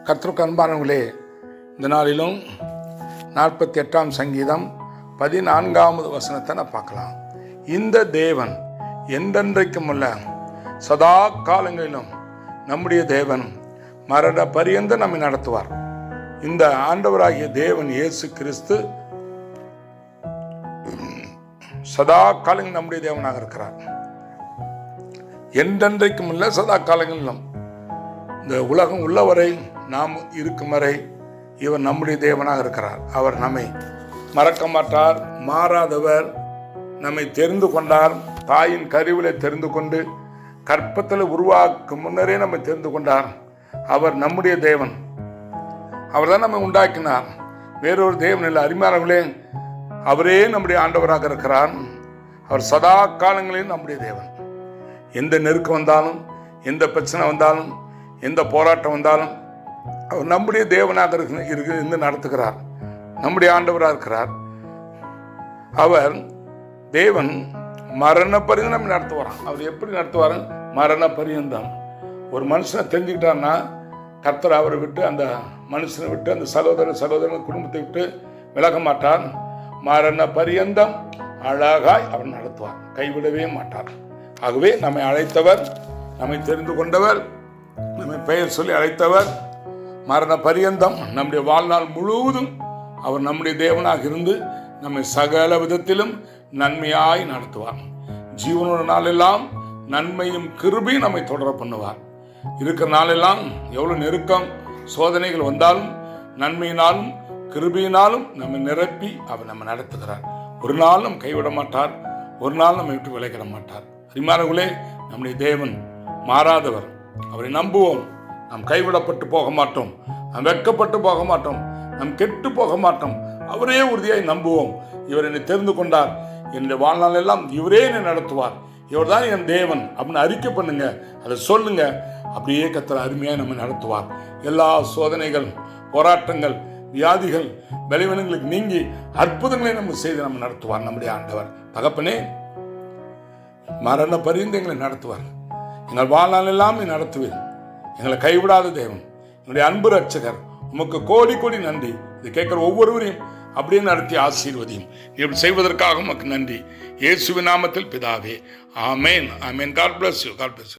கர்த்தருக்கு அன்பானவர்களே, இந்த நாளிலும் 48ஆம் சங்கீதம் 14வது வசனத்தை நான் பார்க்கலாம். இந்த தேவன் என்றென்றைக்கும் உள்ள சதா காலங்களிலும் நம்முடைய தேவன் மரண பரியந்த நம்மை நடத்துவார். இந்த ஆண்டவராகிய தேவன் இயேசு கிறிஸ்து சதா காலங்களில் நம்முடைய தேவனாக இருக்கிறார். என்றென்றைக்கும் உள்ள சதா காலங்களிலும், இந்த உலகம் உள்ளவரை, நாம் இருக்கும் வரை இவர் நம்முடைய தேவனாக இருக்கிறார். அவர் நம்மை மறக்க மாட்டார், மாறாதவர். நம்மை தெரிந்து கொண்டார். தாயின் கருவிலை தெரிந்து கொண்டு கற்பத்தில் உருவாக்கும் முன்னரே நம்மை தெரிந்து கொண்டார். அவர் நம்முடைய தேவன். அவர் தான் நம்மை உண்டாக்கினார். வேறொரு தேவன் இல்லை. அருமையானவர்களே, அவரே நம்முடைய ஆண்டவராக இருக்கிறார். அவர் சதா காலங்களில் நம்முடைய தேவன். எந்த நெருக்கம் வந்தாலும், எந்த பிரச்சனை வந்தாலும், எந்த போராட்டம் வந்தாலும் அவர் நம்முடைய தேவனாக இருந்து நடத்துகிறார். நம்முடைய ஆண்டவராக இருக்கிறார். அவர் தேவன் மரண பரியந்தம் நடத்துவாராம். அவர் எப்படி நடத்துவார்? மரண பரியந்தம். ஒரு மனுஷனை தெரிஞ்சுக்கிட்டார்னா கர்த்தர் அவரை விட்டு, அந்த மனுஷனை விட்டு, அந்த சகோதரன் குடும்பத்தை விட்டு விலக மாட்டார். மரண பரியந்தம் அழகாய் அவர் நடத்துவார். கைவிடவே மாட்டார். ஆகவே நம்மை அழைத்தவர், நம்மை தெரிந்து கொண்டவர், நம்மை பெயர் சொல்லி அழைத்தவர், மரண பரியந்தம் நம்முடைய வாழ்நாள் முழுவதும் அவர் நம்முடைய தேவனாக இருந்து நம்மை சகல விதத்திலும் நன்மையாய் நடத்துவார். ஜீவனோட நாளெல்லாம் நன்மையும் கிருபையும் நம்மை தொடர பண்ணுவார். இருக்கிற நாளெல்லாம் எவ்வளவு நெருக்கம் சோதனைகள் வந்தாலும் நன்மையினாலும் கிருபையினாலும் நம்மை நிரப்பி அவர் நம்ம நடத்துகிறார். ஒரு நாள் நம்ம கைவிட மாட்டார். ஒரு நாள் நம்மை விட்டு விலகிட மாட்டார். அருமையானவர்களே, நம்முடைய தேவன் மாறாதவர். அவரை நம்புவோம். நாம் கைவிடப்பட்டு போக மாட்டோம். நாம் வெட்கப்பட்டு போக மாட்டோம். நாம் கெட்டு போக மாட்டோம். அவரே உறுதியாய் நம்புவோம். இவர் என்னை தெரிந்து கொண்டார். என்னுடைய வாழ்நாள் எல்லாம் இவரே என்னை நடத்துவார். இவர் தான் என் தேவன் அப்படின்னு அறிக்கை பண்ணுங்க. அதை சொல்லுங்க. அப்படியே கர்த்தர் அருமையாக நம்ம நடத்துவார். எல்லா சோதனைகள், போராட்டங்கள், வியாதிகள், பலவீனங்களுக்கு நீங்கி அற்புதங்களை நம்ம செய்து நம்ம நடத்துவார். நம்முடைய ஆண்டவர் தகப்பனே, மரண பரிந்து எங்களை நடத்துவார். எங்கள் வாழ்நாள் எல்லாம் நீ நடத்துவீர். எங்களை கைவிடாத தேவன், என்னுடைய அன்பு ரட்சகர், உமக்கு கோடி கோடி நன்றி. இதை கேட்கிற ஒவ்வொருவரையும் அப்படியே நடத்தி ஆசீர்வதியும். இப்படி செய்வதற்காக உமக்கு நன்றி. இயேசுவின் நாமத்தில் பிதாவே, ஆமேன், ஆமேன். God bless you. God bless you.